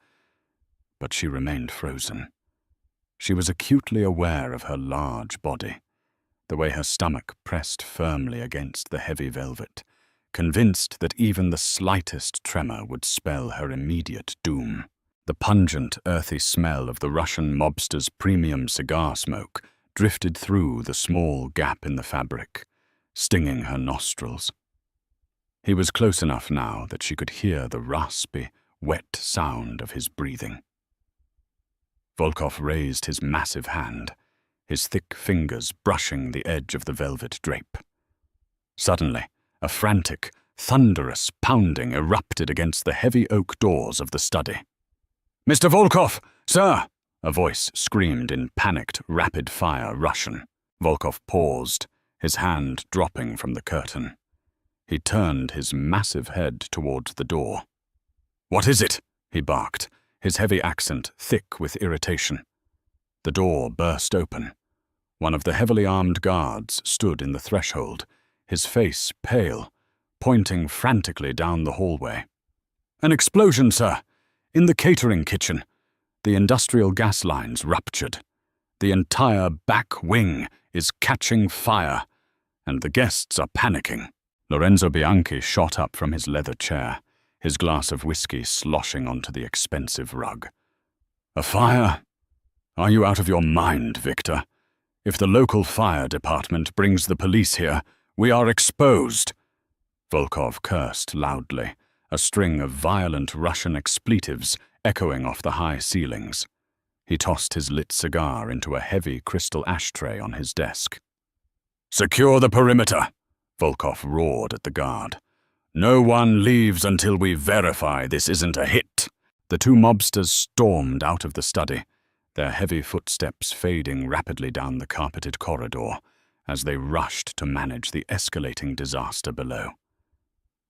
but she remained frozen. She was acutely aware of her large body, the way her stomach pressed firmly against the heavy velvet, convinced that even the slightest tremor would spell her immediate doom. The pungent, earthy smell of the Russian mobster's premium cigar smoke drifted through the small gap in the fabric, stinging her nostrils. He was close enough now that she could hear the raspy, wet sound of his breathing. Volkov raised his massive hand, his thick fingers brushing the edge of the velvet drape. Suddenly, a frantic, thunderous pounding erupted against the heavy oak doors of the study. "Mr. Volkov, sir!" a voice screamed in panicked, rapid-fire Russian. Volkov paused, his hand dropping from the curtain. He turned his massive head towards the door. "What is it?" he barked, his heavy accent thick with irritation. The door burst open. One of the heavily armed guards stood in the threshold, his face pale, pointing frantically down the hallway. "An explosion, sir! In the catering kitchen. The industrial gas lines ruptured. The entire back wing is catching fire, and the guests are panicking." Lorenzo Bianchi shot up from his leather chair, his glass of whiskey sloshing onto the expensive rug. "A fire? Are you out of your mind, Victor? If the local fire department brings the police here, we are exposed." Volkov cursed loudly, a string of violent Russian expletives echoing off the high ceilings. He tossed his lit cigar into a heavy crystal ashtray on his desk. "Secure the perimeter," Volkov roared at the guard. "No one leaves until we verify this isn't a hit." The two mobsters stormed out of the study, their heavy footsteps fading rapidly down the carpeted corridor as they rushed to manage the escalating disaster below.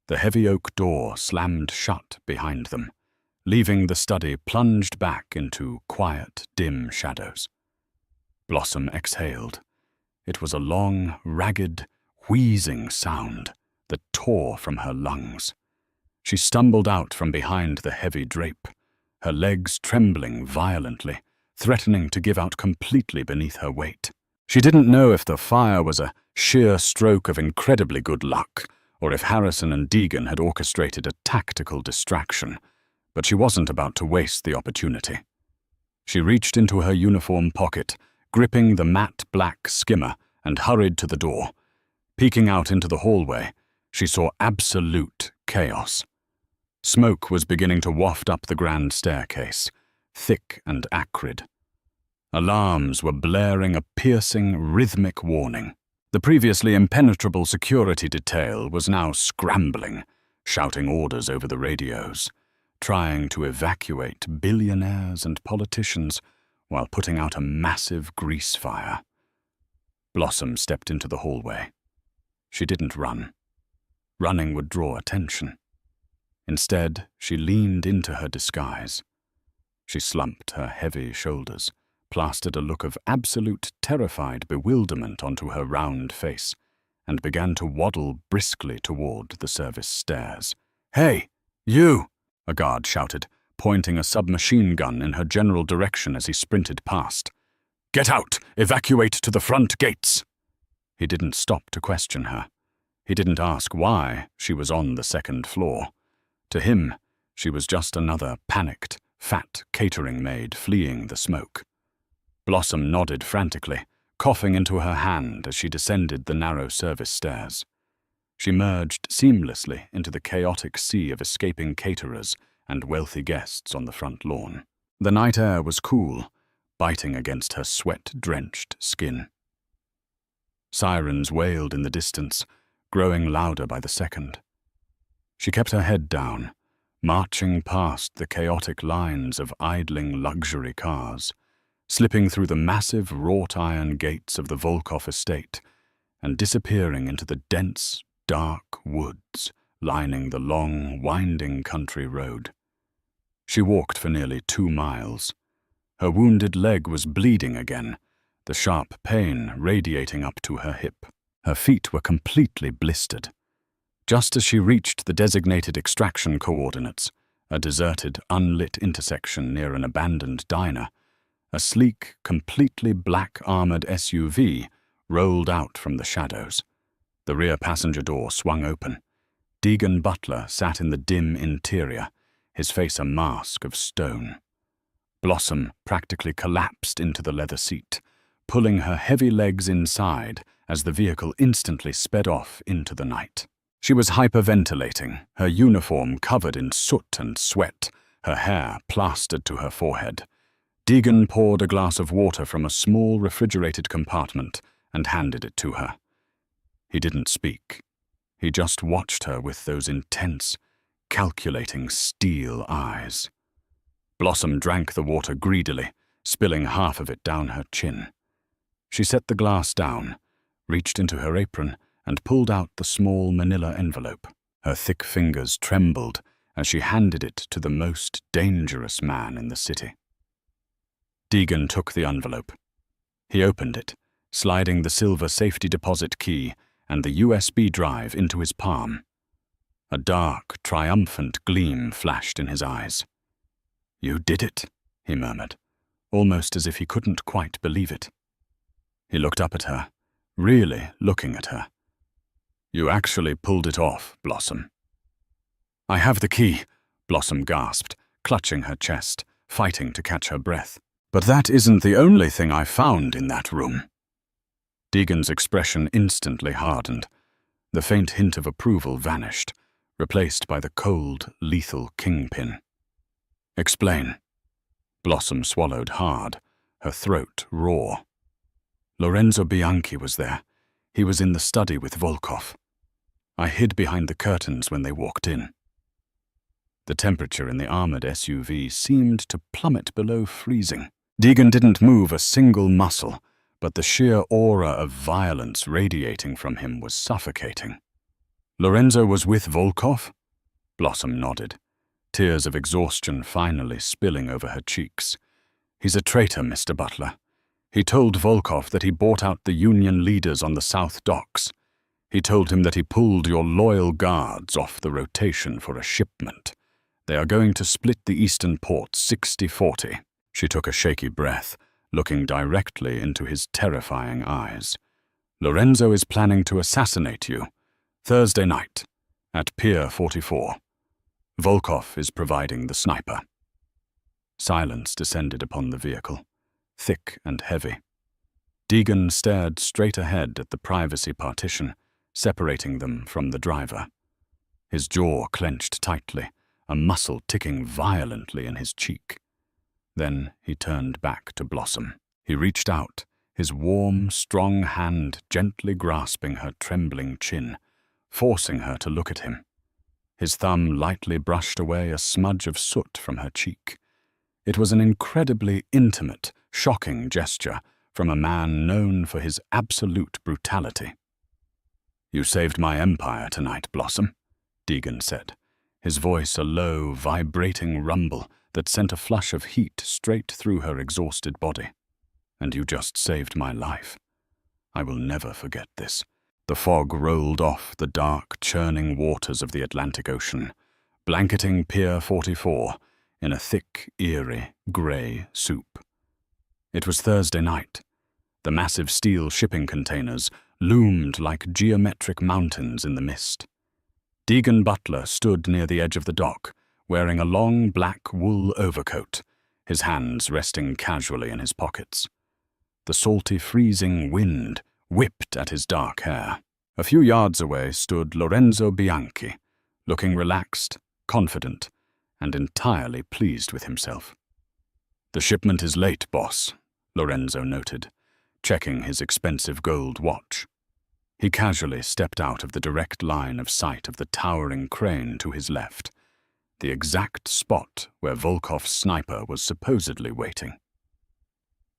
The heavy oak door slammed shut behind them, leaving the study plunged back into quiet, dim shadows. Blossom exhaled. It was a long, ragged, wheezing sound that tore from her lungs. She stumbled out from behind the heavy drape, her legs trembling violently, threatening to give out completely beneath her weight. She didn't know if the fire was a sheer stroke of incredibly good luck, or if Harrison and Deegan had orchestrated a tactical distraction, but she wasn't about to waste the opportunity. She reached into her uniform pocket, gripping the matte black skimmer, and hurried to the door. Peeking out into the hallway, she saw absolute chaos. Smoke was beginning to waft up the grand staircase, thick and acrid. Alarms were blaring a piercing, rhythmic warning. The previously impenetrable security detail was now scrambling, shouting orders over the radios, trying to evacuate billionaires and politicians while putting out a massive grease fire. Blossom stepped into the hallway. She didn't run. Running would draw attention. Instead, she leaned into her disguise. She slumped her heavy shoulders, plastered a look of absolute terrified bewilderment onto her round face, and began to waddle briskly toward the service stairs. "Hey, you!" a guard shouted, pointing a submachine gun in her general direction as he sprinted past. "Get out! Evacuate to the front gates!" He didn't stop to question her. He didn't ask why she was on the second floor. To him, she was just another panicked, fat catering maid fleeing the smoke. Blossom nodded frantically, coughing into her hand as she descended the narrow service stairs. She merged seamlessly into the chaotic sea of escaping caterers and wealthy guests on the front lawn. The night air was cool, biting against her sweat-drenched skin. Sirens wailed in the distance, growing louder by the second. She kept her head down, marching past the chaotic lines of idling luxury cars, slipping through the massive wrought-iron gates of the Volkov estate and disappearing into the dense, dark woods lining the long, winding country road. She walked for nearly 2 miles. Her wounded leg was bleeding again, the sharp pain radiating up to her hip. Her feet were completely blistered. Just as she reached the designated extraction coordinates, a deserted, unlit intersection near an abandoned diner, a sleek, completely black-armored SUV rolled out from the shadows. The rear passenger door swung open. Deegan Butler sat in the dim interior, his face a mask of stone. Blossom practically collapsed into the leather seat, pulling her heavy legs inside as the vehicle instantly sped off into the night. She was hyperventilating, her uniform covered in soot and sweat, her hair plastered to her forehead. Deegan poured a glass of water from a small refrigerated compartment and handed it to her. He didn't speak. He just watched her with those intense, calculating steel eyes. Blossom drank the water greedily, spilling half of it down her chin. She set the glass down, reached into her apron and pulled out the small manila envelope. Her thick fingers trembled as she handed it to the most dangerous man in the city. Deegan took the envelope. He opened it, sliding the silver safety deposit key and the USB drive into his palm. A dark, triumphant gleam flashed in his eyes. "You did it," he murmured, almost as if he couldn't quite believe it. He looked up at her, really looking at her. "You actually pulled it off, Blossom." "I have the key," Blossom gasped, clutching her chest, fighting to catch her breath. "But that isn't the only thing I found in that room." Deegan's expression instantly hardened. The faint hint of approval vanished, replaced by the cold, lethal kingpin. "Explain." Blossom swallowed hard, her throat raw. "Lorenzo Bianchi was there. He was in the study with Volkov. I hid behind the curtains when they walked in." The temperature in the armored SUV seemed to plummet below freezing. Deegan didn't move a single muscle, but the sheer aura of violence radiating from him was suffocating. "Lorenzo was with Volkov?" Blossom nodded, tears of exhaustion finally spilling over her cheeks. "He's a traitor, Mr. Butler. He told Volkov that he bought out the Union leaders on the South Docks. He told him that he pulled your loyal guards off the rotation for a shipment. They are going to split the eastern ports 60-40. She took a shaky breath, looking directly into his terrifying eyes. "Lorenzo is planning to assassinate you, Thursday night, at Pier 44. Volkov is providing the sniper." Silence descended upon the vehicle, thick and heavy. Deegan stared straight ahead at the privacy partition, separating them from the driver. His jaw clenched tightly, a muscle ticking violently in his cheek. Then he turned back to Blossom. He reached out, his warm, strong hand gently grasping her trembling chin, forcing her to look at him. His thumb lightly brushed away a smudge of soot from her cheek. It was an incredibly intimate, shocking gesture from a man known for his absolute brutality. "You saved my empire tonight, Blossom," Deegan said, his voice a low, vibrating rumble that sent a flush of heat straight through her exhausted body. "And you just saved my life. I will never forget this." The fog rolled off the dark, churning waters of the Atlantic Ocean, blanketing Pier 44 in a thick, eerie, grey soup. It was Thursday night. The massive steel shipping containers loomed like geometric mountains in the mist. Deegan Butler stood near the edge of the dock, wearing a long black wool overcoat, his hands resting casually in his pockets. The salty, freezing wind whipped at his dark hair. A few yards away stood Lorenzo Bianchi, looking relaxed, confident, and entirely pleased with himself. "The shipment is late, boss," Lorenzo noted, checking his expensive gold watch. He casually stepped out of the direct line of sight of the towering crane to his left, the exact spot where Volkov's sniper was supposedly waiting.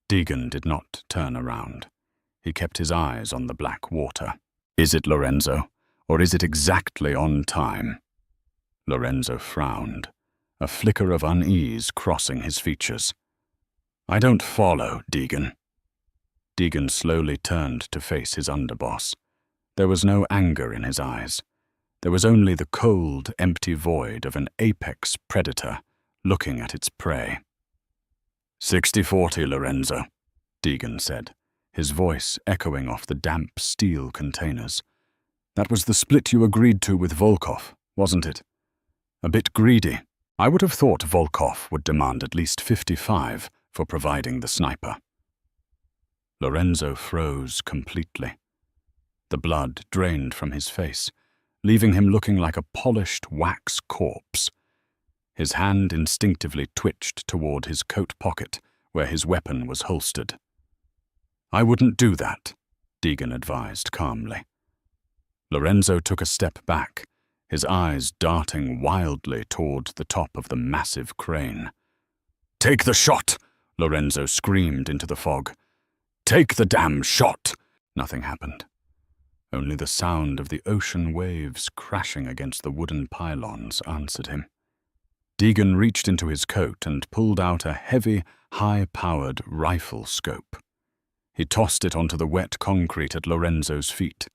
Deegan did not turn around. He kept his eyes on the black water. "Is it Lorenzo, or is it exactly on time?" Lorenzo frowned, a flicker of unease crossing his features. "I don't follow, Deegan." Deegan slowly turned to face his underboss. There was no anger in his eyes. There was only the cold, empty void of an apex predator looking at its prey. 60-40, Lorenzo, Deegan said, his voice echoing off the damp steel containers. "That was the split you agreed to with Volkov, wasn't it? A bit greedy. I would have thought Volkov would demand at least 55 for providing the sniper." Lorenzo froze completely. The blood drained from his face, leaving him looking like a polished wax corpse. His hand instinctively twitched toward his coat pocket, where his weapon was holstered. "I wouldn't do that," Deegan advised calmly. Lorenzo took a step back, his eyes darting wildly toward the top of the massive crane. "Take the shot!" Lorenzo screamed into the fog. "Take the damn shot!" Nothing happened. Only the sound of the ocean waves crashing against the wooden pylons answered him. Deegan reached into his coat and pulled out a heavy, high-powered rifle scope. He tossed it onto the wet concrete at Lorenzo's feet.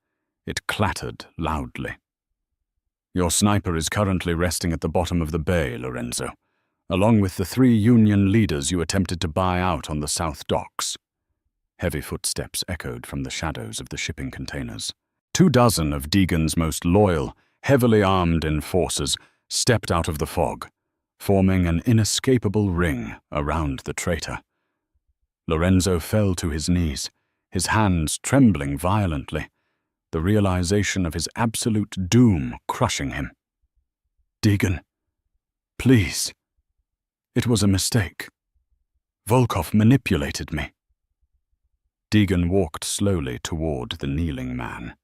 It clattered loudly. "Your sniper is currently resting at the bottom of the bay, Lorenzo, along with the 3 Union leaders you attempted to buy out on the South Docks." Heavy footsteps echoed from the shadows of the shipping containers. 24 of Deegan's most loyal, heavily armed enforcers stepped out of the fog, forming an inescapable ring around the traitor. Lorenzo fell to his knees, his hands trembling violently, the realization of his absolute doom crushing him. "Deegan, please. It was a mistake. Volkov manipulated me." Deegan walked slowly toward the kneeling man.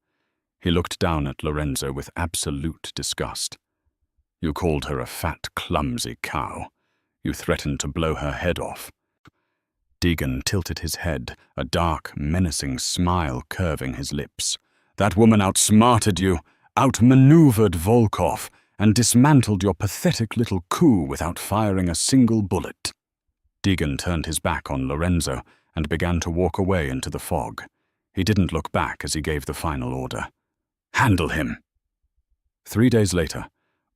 He looked down at Lorenzo with absolute disgust. "You called her a fat, clumsy cow. You threatened to blow her head off." Deegan tilted his head, a dark, menacing smile curving his lips. "That woman outsmarted you, outmaneuvered Volkov, and dismantled your pathetic little coup without firing a single bullet." Deegan turned his back on Lorenzo and began to walk away into the fog. He didn't look back as he gave the final order. "Handle him." 3 days later,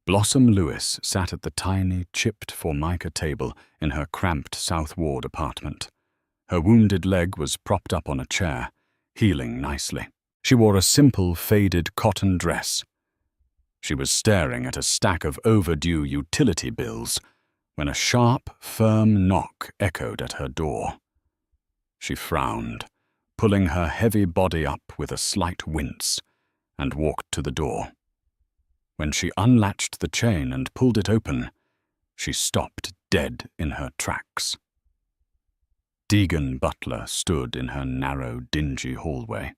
Blossom Lewis sat at the tiny, chipped formica table in her cramped South Ward apartment. Her wounded leg was propped up on a chair, healing nicely. She wore a simple, faded cotton dress. She was staring at a stack of overdue utility bills when a sharp, firm knock echoed at her door. She frowned, pulling her heavy body up with a slight wince, and walked to the door. When she unlatched the chain and pulled it open, she stopped dead in her tracks. Deegan Butler stood in her narrow, dingy hallway.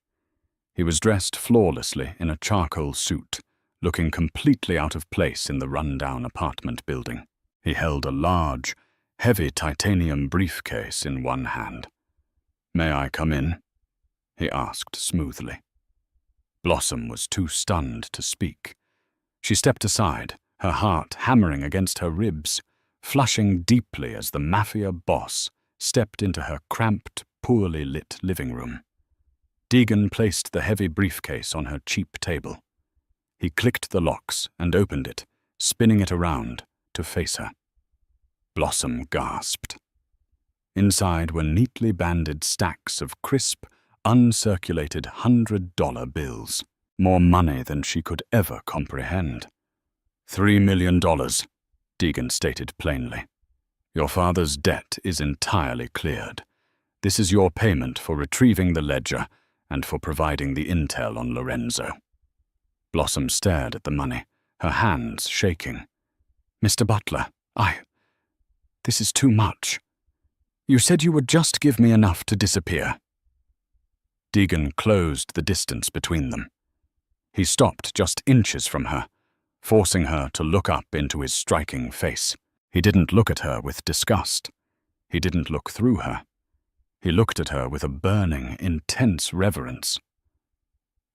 He was dressed flawlessly in a charcoal suit, looking completely out of place in the run-down apartment building. He held a large, heavy titanium briefcase in one hand. "May I come in?" he asked smoothly. Blossom was too stunned to speak. She stepped aside, her heart hammering against her ribs, flushing deeply as the Mafia Boss stepped into her cramped, poorly lit living room. Deegan placed the heavy briefcase on her cheap table. He clicked the locks and opened it, spinning it around to face her. Blossom gasped. Inside were neatly banded stacks of crisp, uncirculated $100 bills, more money than she could ever comprehend. $3 million, Deegan stated plainly. "Your father's debt is entirely cleared. This is your payment for retrieving the ledger and for providing the intel on Lorenzo." Blossom stared at the money, her hands shaking. "Mr. Butler, this is too much. You said you would just give me enough to disappear." Deegan closed the distance between them. He stopped just inches from her, forcing her to look up into his striking face. He didn't look at her with disgust. He didn't look through her. He looked at her with a burning, intense reverence.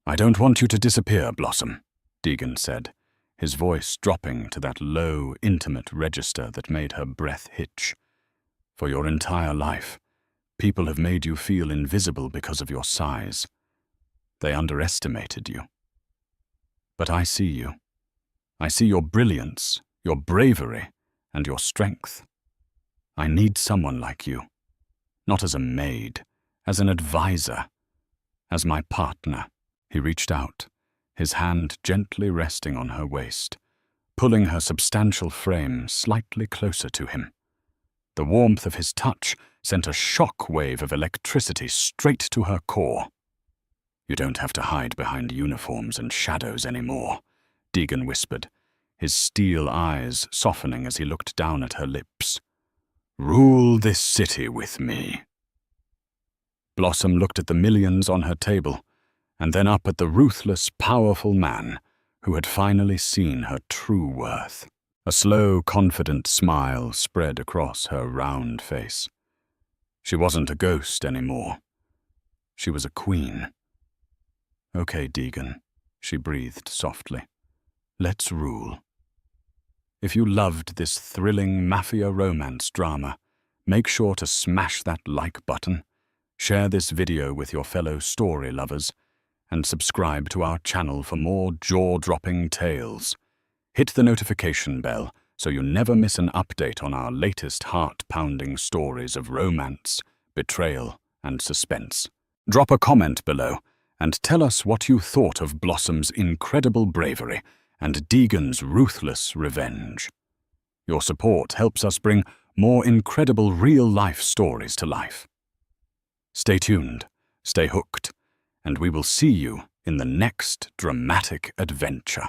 "I don't want you to disappear, Blossom," Deegan said, his voice dropping to that low, intimate register that made her breath hitch. "For your entire life, people have made you feel invisible because of your size. They underestimated you. But I see you. I see your brilliance, your bravery, and your strength. I need someone like you. Not as a maid, as an advisor, as my partner." He reached out, his hand gently resting on her waist, pulling her substantial frame slightly closer to him. The warmth of his touch sent a shock wave of electricity straight to her core. "You don't have to hide behind uniforms and shadows anymore," Deegan whispered, his steel eyes softening as he looked down at her lips. "Rule this city with me." Blossom looked at the millions on her table, and then up at the ruthless, powerful man who had finally seen her true worth. A slow, confident smile spread across her round face. She wasn't a ghost anymore. She was a queen. Okay, Deegan, she breathed softly. Let's rule. If you loved this thrilling mafia romance drama, make sure to smash that like button, share this video with your fellow story lovers, and subscribe to our channel for more jaw-dropping tales. Hit the notification bell so you never miss an update on our latest heart-pounding stories of romance, betrayal, and suspense. Drop a comment below and tell us what you thought of Blossom's incredible bravery and Deegan's ruthless revenge. Your support helps us bring more incredible real-life stories to life. Stay tuned, stay hooked, and we will see you in the next dramatic adventure.